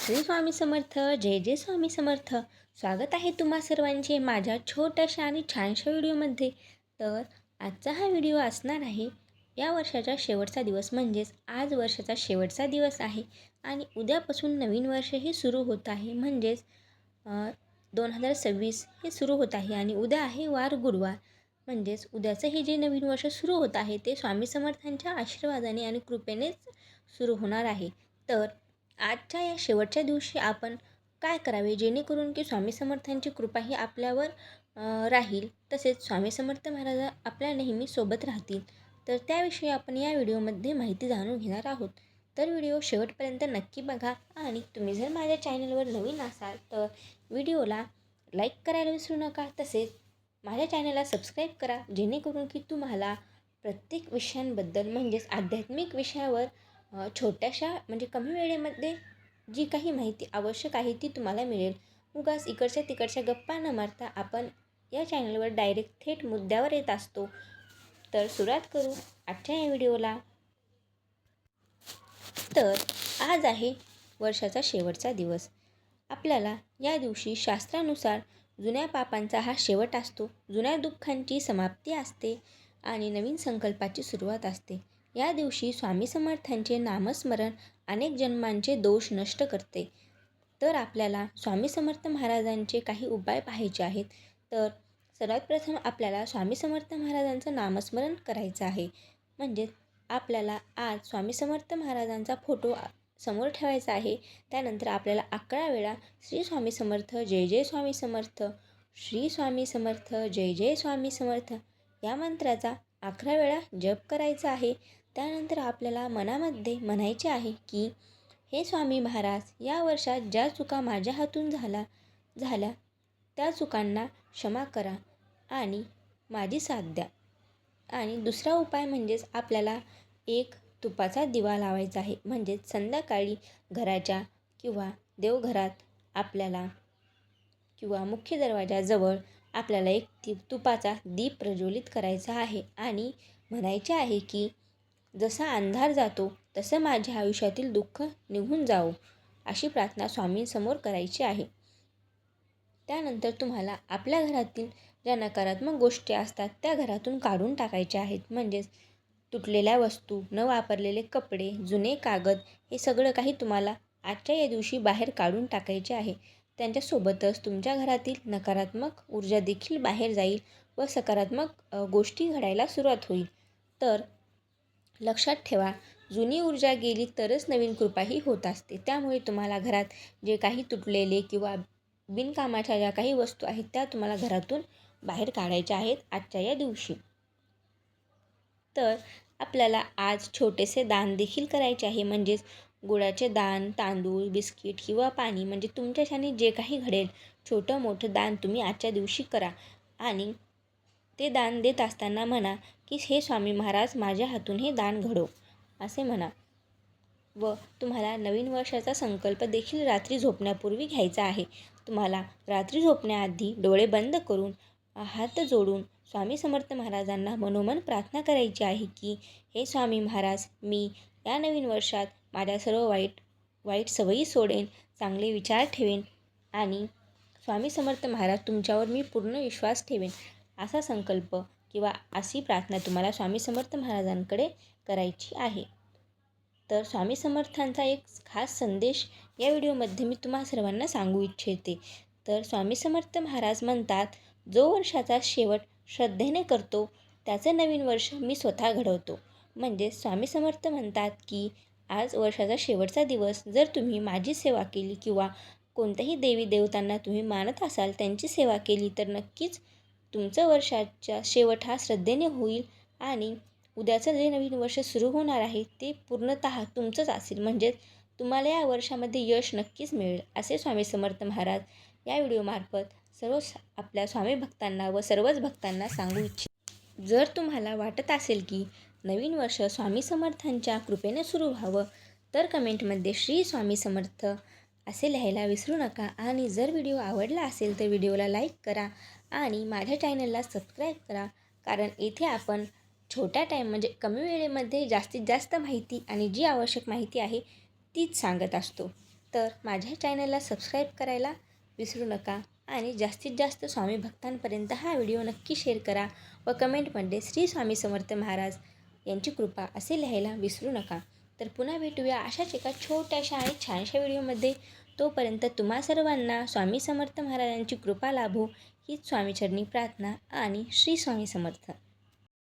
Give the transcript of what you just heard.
श्री स्वामी समर्थ. जय जय स्वामी समर्थ. स्वागत आहे तुम्हा सर्वांचे माझ्या छोट्याशा आणि छानशा व्हिडिओमध्ये. तर आजचा हा व्हिडिओ असणार आहे या वर्षाचा शेवटचा दिवस, म्हणजेच आज वर्षाचा शेवटचा दिवस आहे आणि उद्यापासून नवीन वर्ष हे सुरू होत आहे, म्हणजेच 2026 हे सुरू होत आहे आणि उद्या आहे वार गुरुवार. म्हणजेच उद्याचं हे जे नवीन वर्ष सुरू होत आहे ते स्वामी समर्थांच्या आशीर्वादाने आणि कृपेनेच सुरू होणार आहे. तर आजच्या या शेवटच्या दिवशी आपण काय करावे जेणेकरून की स्वामी समर्थांची कृपा ही आपल्यावर राहील, तसेच स्वामी समर्थ महाराज आपल्या नेहमी सोबत राहतील. तर त्याविषयी आपण या व्हिडिओमध्ये माहिती जाणून घेणार आहोत. तर व्हिडिओ शेवटपर्यंत नक्की बघा आणि तुम्ही जर माझ्या चॅनलवर नवीन असाल तर व्हिडिओला लाईक करायला विसरू नका. तसेच माझ्या चॅनलला सबस्क्राईब करा जेणेकरून की तुम्हाला प्रत्येक विषयांबद्दल, म्हणजेच आध्यात्मिक विषयावर छोट्याशा म्हणजे कमी वेळेमध्ये जी काही माहिती आवश्यक आहे ती तुम्हाला मिळेल. उगाच इकडच्या तिकडच्या गप्पा न मारता आपण या चॅनलवर डायरेक्ट थेट मुद्द्यावर येत असतो. तर सुरुवात करू आजच्या या व्हिडिओला. तर आज आहे वर्षाचा शेवटचा दिवस. आपल्याला या दिवशी शास्त्रानुसार जुन्या पापांचा हा शेवट असतो, जुन्या दुःखांची समाप्ती असते आणि नवीन संकल्पाची सुरुवात असते. या दिवशी स्वामी समर्थांचे नामस्मरण अनेक जन्मांचे दोष नष्ट करते. तर आपल्याला स्वामी समर्थ महाराजांचे काही उपाय पाहायचे आहेत. तर सर्वात प्रथम आपल्याला स्वामी समर्थ महाराजांचं नामस्मरण करायचं आहे. म्हणजेच आपल्याला आज स्वामी समर्थ महाराजांचा फोटो समोर ठेवायचा आहे. त्यानंतर आपल्याला 11 वेळा श्री स्वामी समर्थ जय जय स्वामी समर्थ, श्री स्वामी समर्थ जय जय स्वामी समर्थ या मंत्राचा 11 वेळा जप करायचा आहे. त्यानंतर आपल्याला मनामध्ये म्हणायचे आहे की हे स्वामी महाराज, या वर्षात ज्या चुका माझ्या हातून झाल्या त्या चुकांना क्षमा करा आणि माझी साथ द्या. आणि दुसरा उपाय म्हणजेच आपल्याला एक तुपाचा दिवा लावायचा आहे. म्हणजेच संध्याकाळी घराच्या किंवा देवघरात आपल्याला किंवा मुख्य दरवाजाजवळ आपल्याला एक तुपाचा दीप प्रज्वलित करायचा आहे आणि म्हणायचे आहे की जसा अंधार जातो तसं माझ्या आयुष्यातील दुःख निघून जावो, अशी प्रार्थना स्वामींसमोर करायची आहे. त्यानंतर तुम्हाला आपल्या घरातील ज्या नकारात्मक गोष्टी असतात त्या घरातून काढून टाकायच्या आहेत. म्हणजेच तुटलेल्या वस्तू, न वापरलेले कपडे, जुने कागद हे सगळं काही तुम्हाला आजच्या या दिवशी बाहेर काढून टाकायचे आहे. त्यांच्यासोबतच तुमच्या घरातील नकारात्मक ऊर्जा देखील बाहेर जाईल व सकारात्मक गोष्टी घडायला सुरुवात होईल. तर लक्षात ठेवा, जुनी ऊर्जा गेली तरच नवीन कृपाही होत असते. त्यामुळे तुम्हाला घरात जे काही तुटलेले किंवा बिनकामाच्या ज्या काही वस्तू आहेत त्या तुम्हाला घरातून बाहेर काढायच्या आहेत आजच्या या दिवशी. तर आपल्याला आज छोटेसे दान देखील करायचे आहे. म्हणजेच गुळाचे दान, तांदूळ, बिस्किट किंवा पाणी, म्हणजे तुमच्याच्याने जे काही घडेल छोटं मोठं दान तुम्ही आजच्या दिवशी करा आणि ते दान देत असताना म्हणा की हे स्वामी महाराज, माझ्या हातून हे दान घडो असे म्हणा. व तुम्हाला नवीन वर्षाचा संकल्प देखील रात्री झोपण्यापूर्वी घ्यायचा आहे. तुम्हाला रात्री झोपण्याआधी डोळे बंद करून हात जोडून स्वामी समर्थ महाराजांना मनोमन प्रार्थना करायची आहे की हे स्वामी महाराज, मी या नवीन वर्षात माझ्या सर्व वाईट सवयी सोडेन, चांगले विचार ठेवेन आणि स्वामी समर्थ महाराज, तुमच्यावर मी पूर्ण विश्वास ठेवेन, असा संकल्प किंवा अशी प्रार्थना तुम्हाला स्वामी समर्थ महाराजांकडे करायची आहे. तर स्वामी समर्थांचा एक खास संदेश या व्हिडिओमध्ये मी तुम्हा सर्वांना सांगू इच्छिते. तर स्वामी समर्थ महाराज म्हणतात, जो वर्षाचा शेवट श्रद्धेने करतो त्याचे नवीन वर्ष मी स्वतः घडवतो. म्हणजे स्वामी समर्थ म्हणतात की आज वर्षाचा शेवटचा दिवस, जर तुम्ही माझी सेवा केली किंवा कोणत्याही देवी देवतांना तुम्ही मानत असाल, त्यांची सेवा केली तर नक्कीच तुमचं वर्षाचा शेवट हा श्रद्धेने होईल आणि उद्याचं जे नवीन वर्ष सुरू होणार आहे ते पूर्णतः तुमचंच असेल. म्हणजेच तुम्हाला या वर्षामध्ये यश नक्कीच मिळेल, असे स्वामी समर्थ महाराज या व्हिडिओमार्फत सर्व आपल्या स्वामी भक्तांना व सर्वच भक्तांना सांगू इच्छित. जर तुम्हाला वाटत असेल की नवीन वर्ष स्वामी समर्थांच्या कृपेने सुरू व्हावं तर कमेंटमध्ये श्री स्वामी समर्थ असे लिहायला विसरू नका. आणि जर व्हिडिओ आवडला असेल तर व्हिडिओला लाईक करा आणि माझ्या चॅनलला सबस्क्राईब करा, कारण इथे आपण छोट्या टाईम म्हणजे कमी वेळेमध्ये जास्तीत जास्त माहिती आणि जी आवश्यक माहिती आहे तीच सांगत असतो. तर माझ्या चॅनलला सबस्क्राईब करायला विसरू नका आणि जास्तीत जास्त स्वामी भक्तांपर्यंत हा व्हिडिओ नक्की शेअर करा व कमेंटमध्ये श्री स्वामी समर्थ महाराज यांची कृपा असे लिहायला विसरू नका. तर पुन्हा भेटूया अशाच एका छोट्याशा आणि छानशा व्हिडिओमध्ये. तोपर्यंत तुम्हा सर्वांना स्वामी समर्थ महाराजांची कृपा लाभो हीच स्वामीचरणी प्रार्थना आणि श्री स्वामी समर्थ.